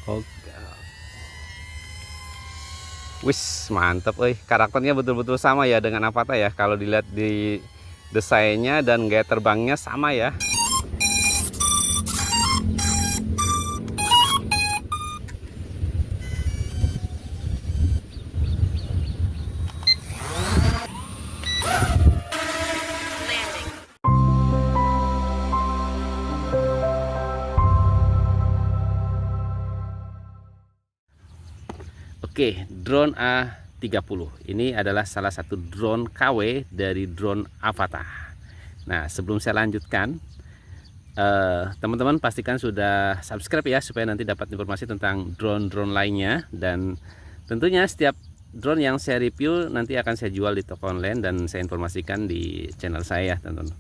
Oke. Wis, mantep karakternya betul-betul sama ya dengan Avata ya. Kalau dilihat di desainnya dan gaya terbangnya sama ya. Oke, drone A30 ini adalah salah satu drone KW dari drone Avata. Nah, sebelum saya lanjutkan, teman-teman pastikan sudah subscribe ya, supaya nanti dapat informasi tentang drone-drone lainnya. Dan tentunya setiap drone yang saya review nanti akan saya jual di toko online dan saya informasikan di channel saya, teman-teman.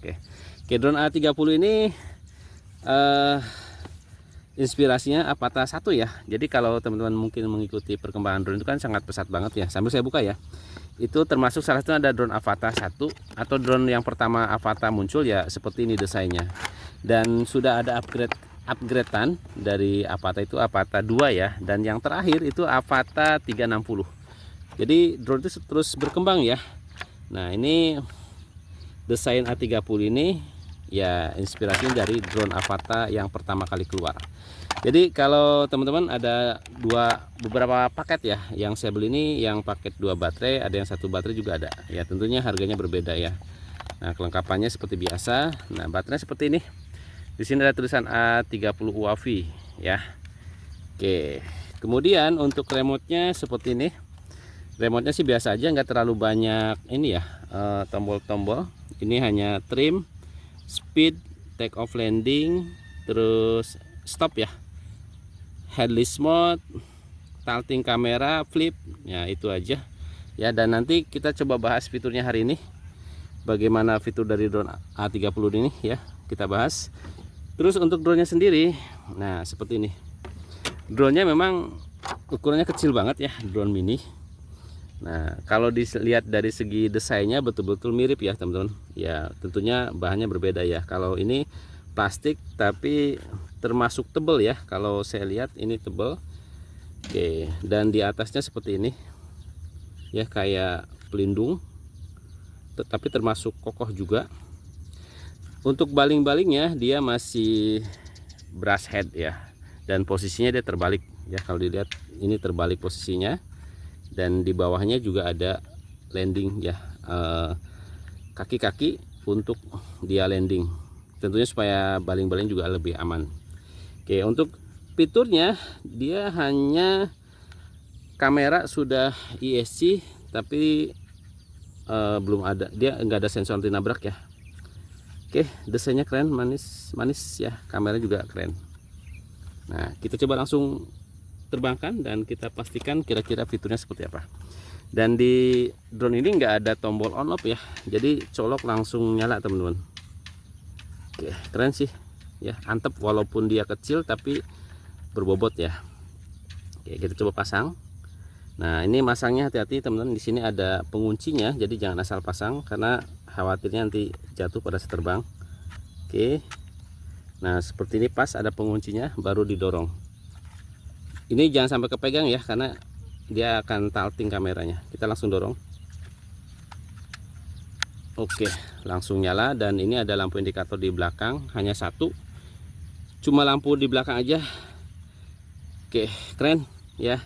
Oke, drone A30 ini inspirasinya Avata 1 ya. Jadi kalau teman-teman mungkin mengikuti perkembangan drone itu kan sangat pesat banget ya. Sambil saya buka ya. Itu termasuk salah satu ada drone Avata 1 atau drone yang pertama Avata muncul ya, seperti ini desainnya. Dan sudah ada upgradean dari Avata, itu Avata 2 ya, dan yang terakhir itu Avata 360. Jadi drone itu terus berkembang ya. Nah, ini desain A30 ini ya inspirasinya dari drone Avata yang pertama kali keluar. Jadi kalau teman-teman ada beberapa paket ya, yang saya beli ini yang paket 2 baterai, ada yang 1 baterai juga ada ya, tentunya harganya berbeda ya. Nah, kelengkapannya seperti biasa. Nah, baterainya seperti ini. Di sini ada tulisan A30 UAV ya. Oke, kemudian untuk remote-nya seperti ini. Remote-nya sih biasa aja, nggak terlalu banyak ini ya, tombol-tombol. Ini hanya trim, speed, take off landing, terus stop ya, headless mode, tilting kamera, flip, ya itu aja ya. Dan nanti kita coba bahas fiturnya hari ini, bagaimana fitur dari drone A30 ini ya, kita bahas. Terus untuk drone-nya sendiri, nah seperti ini. Drone-nya memang ukurannya kecil banget ya, drone mini. Nah, kalau dilihat dari segi desainnya betul-betul mirip ya teman-teman. Ya tentunya bahannya berbeda ya. Kalau ini plastik tapi termasuk tebal ya. Kalau saya lihat ini tebal. Oke, dan di atasnya seperti ini ya, kayak pelindung, tetapi termasuk kokoh juga. Untuk baling-balingnya dia masih brush head ya, dan posisinya dia terbalik ya. Kalau dilihat ini terbalik posisinya. Dan di bawahnya juga ada landing ya, kaki-kaki untuk dia landing, tentunya supaya baling-baling juga lebih aman. Oke, untuk fiturnya dia hanya kamera sudah ESC, tapi belum ada, dia nggak ada sensor anti nabrak ya. Oke, desainnya keren, manis ya, kamera juga keren. Nah, kita coba langsung terbangkan dan kita pastikan kira-kira fiturnya seperti apa. Dan di drone ini nggak ada tombol on off ya, jadi colok langsung nyala teman-teman. Oke, keren sih ya, antep walaupun dia kecil tapi berbobot ya. Oke, kita coba pasang. Nah, ini masangnya hati-hati teman-teman, di sini ada penguncinya, jadi jangan asal pasang karena khawatirnya nanti jatuh pada saat terbang. Oke, nah seperti ini, pas ada penguncinya baru didorong. Ini jangan sampai kepegang ya, karena dia akan tilting kameranya. Kita langsung dorong. Oke, langsung nyala. Dan ini ada lampu indikator di belakang, hanya satu, cuma lampu di belakang aja. Oke, keren ya.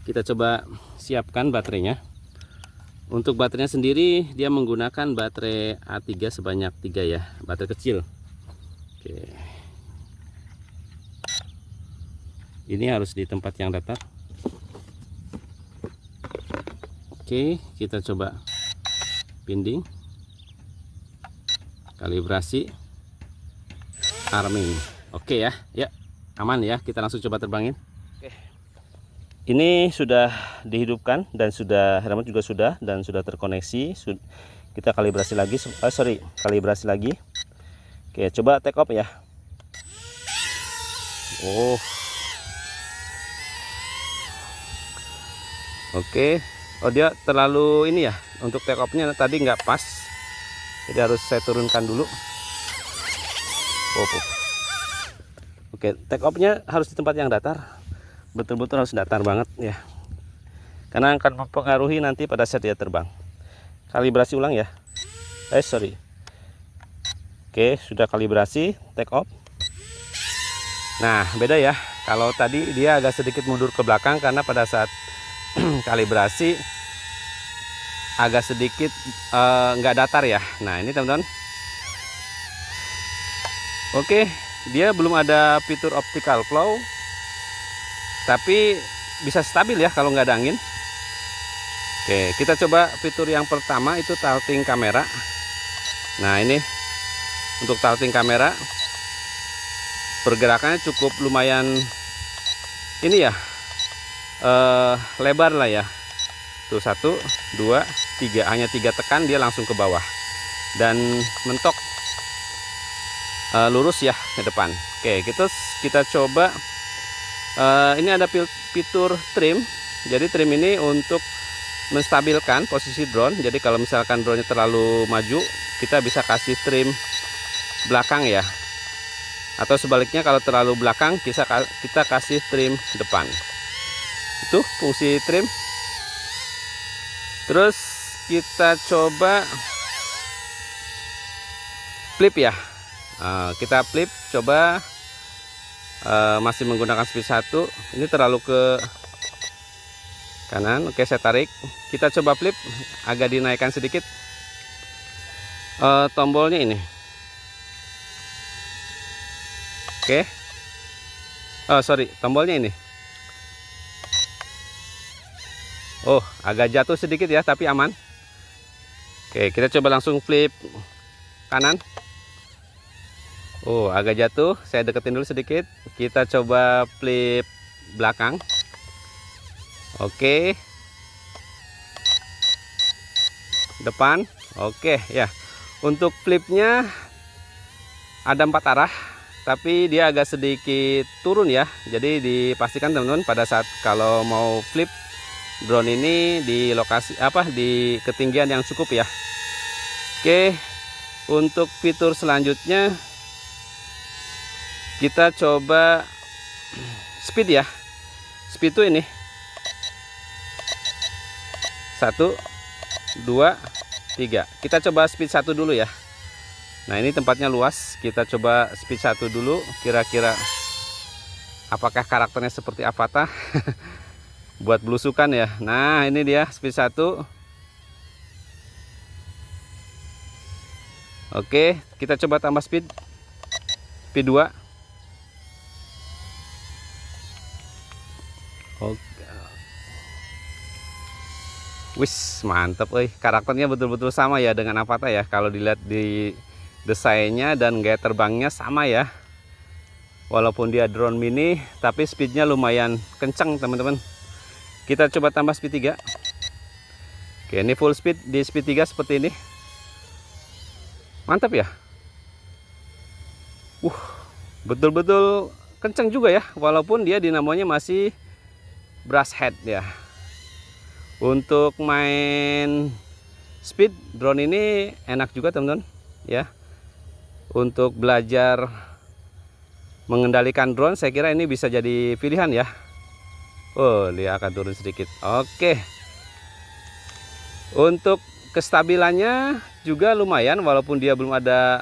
Kita coba siapkan baterainya. Untuk baterainya sendiri dia menggunakan baterai A3 sebanyak 3 ya, baterai kecil. Oke, ini harus di tempat yang datar. Oke, kita coba pinding, kalibrasi, arming. Oke ya, aman ya. Kita langsung coba terbangin. Oke, ini sudah dihidupkan dan sudah remote juga sudah, dan sudah terkoneksi. Kita kalibrasi lagi, kalibrasi lagi. Oke, coba take off ya. Oke, dia terlalu ini ya, untuk take off-nya tadi nggak pas, jadi harus saya turunkan dulu. Oke, take off-nya harus di tempat yang datar. betul-betul harus datar banget ya, karena akan mempengaruhi nanti pada saat dia terbang. Kalibrasi ulang ya. Sorry. Oke, sudah kalibrasi, take off. Nah, beda ya. Kalau tadi dia agak sedikit mundur ke belakang karena pada saat kalibrasi agak sedikit nggak datar ya. Nah, ini teman-teman. Oke, dia belum ada fitur optical flow, tapi bisa stabil ya kalau nggak ada angin. Oke, kita coba fitur yang pertama, itu tilting kamera. Nah, ini untuk tilting kamera, pergerakannya cukup lumayan ini ya, lebar lah ya. Tuh 1, 2, 3, hanya 3 tekan dia langsung ke bawah dan mentok lurus ya ke depan. Oke, kita coba. Ini ada fitur trim. Jadi trim ini untuk menstabilkan posisi drone. Jadi kalau misalkan drone-nya terlalu maju, kita bisa kasih trim belakang ya. Atau sebaliknya, kalau terlalu belakang kita kasih trim depan. Itu fungsi trim. Terus kita coba flip ya. Kita flip, coba masih menggunakan speed 1. Ini terlalu ke kanan. Oke, saya tarik. Kita coba flip, agak dinaikkan sedikit tombolnya ini. Oke. Sorry, tombolnya ini. Oh, agak jatuh sedikit ya, tapi aman. Oke, kita coba langsung flip kanan. Oh, agak jatuh. Saya deketin dulu sedikit. Kita coba flip belakang. Oke. Depan. Oke ya. Untuk flipnya ada 4 arah, tapi dia agak sedikit turun ya. Jadi dipastikan teman-teman pada saat kalau mau flip drone ini di lokasi di ketinggian yang cukup ya. Oke. Untuk fitur selanjutnya kita coba speed ya. Speed itu ini 1, 2, 3. Kita coba speed 1 dulu ya. Nah, ini tempatnya luas. Kita coba speed 1 dulu. Kira-kira apakah karakternya seperti Avatar? Buat belusukan ya. Nah, ini dia speed 1. Oke, kita coba tambah speed 2. Oke. Wis, mantep karakternya betul-betul sama ya dengan Avatar ya. Kalau dilihat di desainnya dan gaya terbangnya sama ya. Walaupun dia drone mini, tapi speednya lumayan kencang teman-teman. Kita coba tambah speed 3. Oke, ini full speed. Di speed 3 seperti ini. Mantap ya. Betul-betul kencang juga ya. Walaupun dia dinamonya masih brush head ya. Untuk main speed drone ini enak juga teman-teman ya. Untuk belajar mengendalikan drone, saya kira ini bisa jadi pilihan ya. Oh, dia akan turun sedikit. Oke. Untuk kestabilannya juga lumayan, walaupun dia belum ada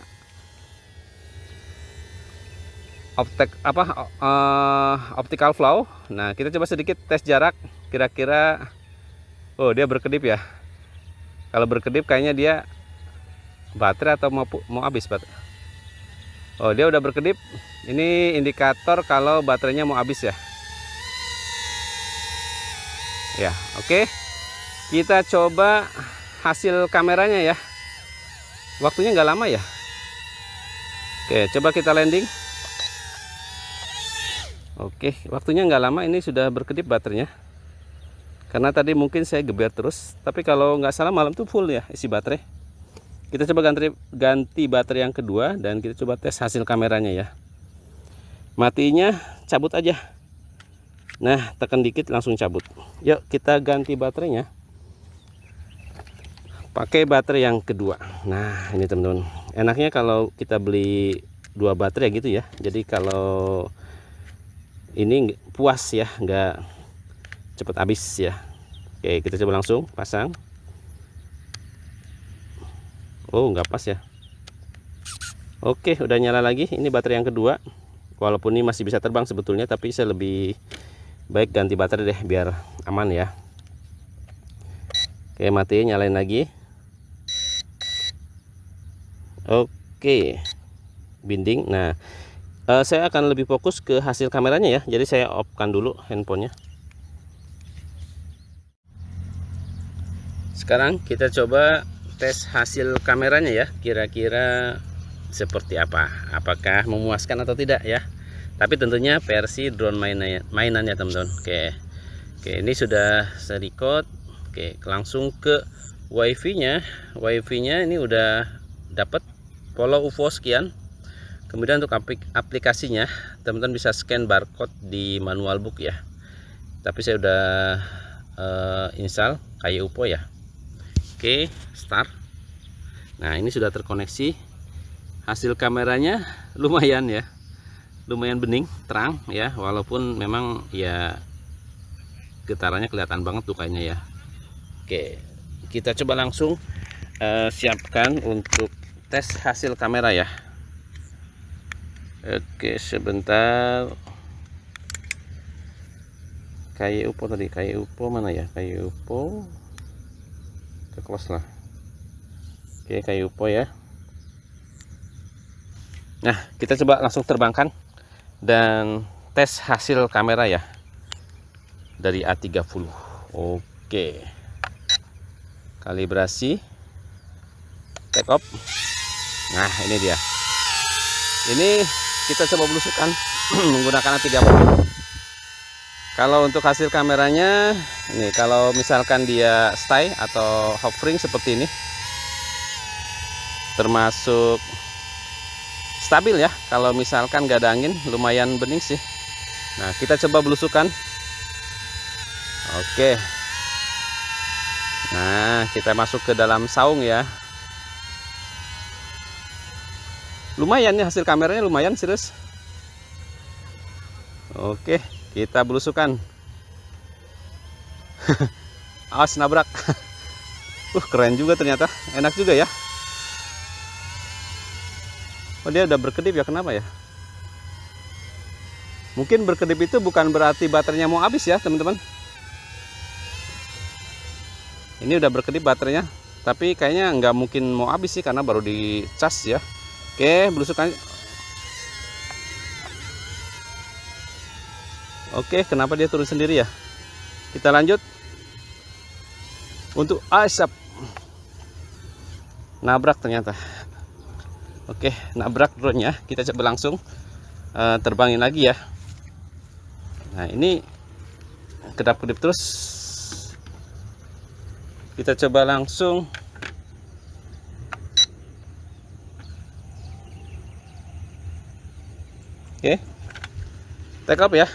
optical flow. Nah, kita coba sedikit tes jarak. Kira-kira, oh, dia berkedip ya. Kalau berkedip kayaknya dia baterai atau mau habis baterai. Oh, dia udah berkedip. Ini indikator kalau baterainya mau habis ya. Ya, oke. Kita coba hasil kameranya ya. Waktunya nggak lama ya. Oke, coba kita landing. Oke, waktunya nggak lama, ini sudah berkedip baterainya. Karena tadi mungkin saya geber terus, tapi kalau nggak salah malam tuh full ya isi baterai. Kita coba ganti baterai yang kedua dan kita coba tes hasil kameranya ya. Matinya cabut aja. Nah, tekan dikit langsung cabut. Yuk kita ganti baterainya. Pakai baterai yang kedua. Nah, ini teman-teman. Enaknya kalau kita beli 2 baterai gitu ya. Jadi kalau ini puas ya, nggak cepet habis ya. Oke, kita coba langsung pasang. Oh, nggak pas ya. Oke, udah nyala lagi. Ini baterai yang kedua. Walaupun ini masih bisa terbang sebetulnya, tapi saya lebih baik ganti baterai deh biar aman ya. Oke, mati, nyalain lagi. Oke, binding. Nah, saya akan lebih fokus ke hasil kameranya ya. Jadi saya off-kan dulu handphonenya. Sekarang kita coba tes hasil kameranya ya. Kira-kira seperti apa? Apakah memuaskan atau tidak ya? Tapi tentunya versi drone mainannya teman-teman. Oke, ini sudah saya record. Oke, langsung ke wifi-nya. Wifi-nya ini udah dapat follow UFO sekian. Kemudian untuk aplikasinya, teman-teman bisa scan barcode di manual book ya. Tapi saya udah install kayak UFO ya. Oke, start. Nah, ini sudah terkoneksi. Hasil kameranya lumayan ya, lumayan bening, terang ya. Walaupun memang ya getarannya kelihatan banget tuh kayaknya ya. Oke, kita coba langsung siapkan untuk tes hasil kamera ya. Oke, sebentar. Kayak UFO tadi, kayak UFO mana ya? Kayak UFO ke close lah. Oke, kayak UFO ya. Nah, kita coba langsung terbangkan dan tes hasil kamera ya dari A30. Oke, kalibrasi, take off. Nah, ini dia. Ini kita coba belusukan menggunakan A30. Kalau untuk hasil kameranya ini, kalau misalkan dia stay atau hovering seperti ini, termasuk stabil ya. Kalau misalkan gak ada angin, lumayan bening sih. Nah, kita coba belusukan. Oke, nah kita masuk ke dalam saung ya. Lumayan ya, hasil kameranya lumayan serius. Oke, kita belusukan. Awas nabrak. Keren juga ternyata, enak juga ya. Oh, dia udah berkedip ya, kenapa ya? Mungkin berkedip itu bukan berarti baterainya mau habis ya teman-teman. Ini udah berkedip baterainya, tapi kayaknya nggak mungkin mau habis sih karena baru dicas ya. Oke, belusukan. Oke, kenapa dia turun sendiri ya? Kita lanjut untuk asap. Nabrak ternyata. Oke, nabrak drone-nya. Kita coba langsung terbangin lagi ya. Nah, ini kedap-kedip terus. Kita coba langsung. Oke, take off ya.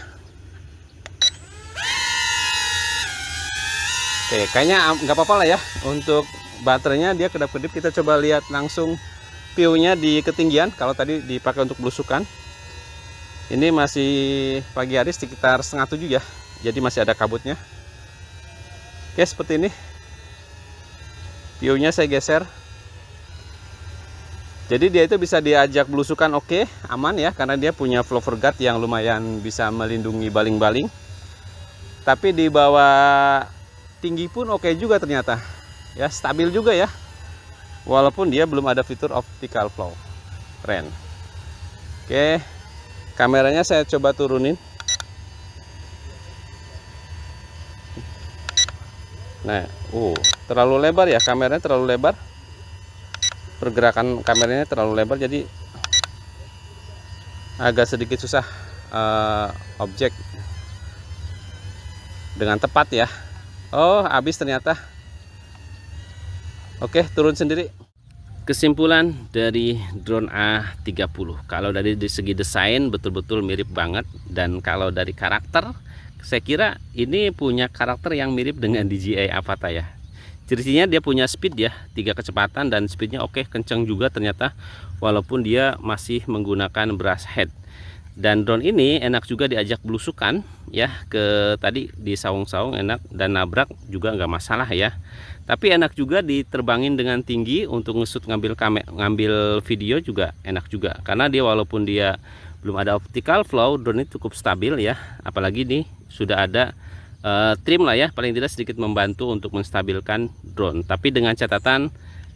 Oke, kayaknya nggak apa-apa lah ya. Untuk baterainya dia kedap-kedip. Kita coba lihat langsung view-nya di ketinggian. Kalau tadi dipakai untuk belusukan, ini masih pagi hari sekitar 6:30 ya. Jadi masih ada kabutnya. Oke, seperti ini. View-nya saya geser. Jadi dia itu bisa diajak belusukan oke, aman ya, karena dia punya flower guard yang lumayan bisa melindungi baling-baling. Tapi di bawah tinggi pun oke juga ternyata. Ya, stabil juga ya. Walaupun dia belum ada fitur optical flow. Keren. Oke. Kameranya saya coba turunin. Nah, terlalu lebar ya, kameranya terlalu lebar. Pergerakan kameranya terlalu lebar, jadi agak sedikit susah objek dengan tepat ya. Oh, habis ternyata. Oke, turun sendiri. Kesimpulan dari drone A30, kalau dari segi desain betul-betul mirip banget, dan kalau dari karakter saya kira ini punya karakter yang mirip dengan DJI Avata ya. Ciri-cirinya dia punya speed ya, 3 kecepatan, dan speednya oke, kenceng juga ternyata, walaupun dia masih menggunakan brush head. Dan drone ini enak juga diajak belusukan ya, ke tadi di saung-saung enak, dan nabrak juga nggak masalah ya. Tapi enak juga diterbangin dengan tinggi untuk ngesut ngambil video juga enak juga, karena dia walaupun dia belum ada optical flow, drone ini cukup stabil ya. Apalagi nih sudah ada trim lah ya, paling tidak sedikit membantu untuk menstabilkan drone. Tapi dengan catatan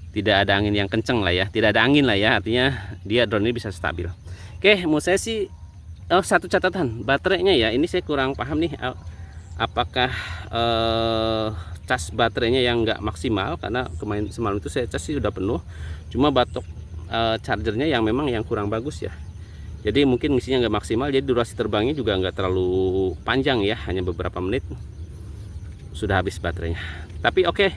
tidak ada angin yang kenceng lah ya, tidak ada angin lah ya, artinya dia drone ini bisa stabil. Oke, menurut saya sih satu catatan baterainya ya, ini saya kurang paham nih apakah cas baterainya yang nggak maksimal, karena kemarin semalam itu saya cas sih sudah penuh, cuma batok chargernya yang memang yang kurang bagus ya. Jadi mungkin misinya nggak maksimal, jadi durasi terbangnya juga nggak terlalu panjang ya, hanya beberapa menit sudah habis baterainya. Tapi oke,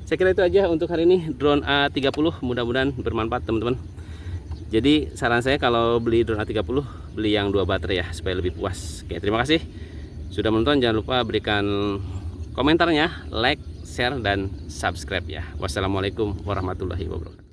saya kira itu aja untuk hari ini drone A30, mudah-mudahan bermanfaat teman-teman. Jadi saran saya kalau beli drone A30, beli yang 2 baterai ya, supaya lebih puas. Oke, terima kasih sudah menonton. Jangan lupa berikan komentarnya, like, share, dan subscribe ya. Wassalamualaikum warahmatullahi wabarakatuh.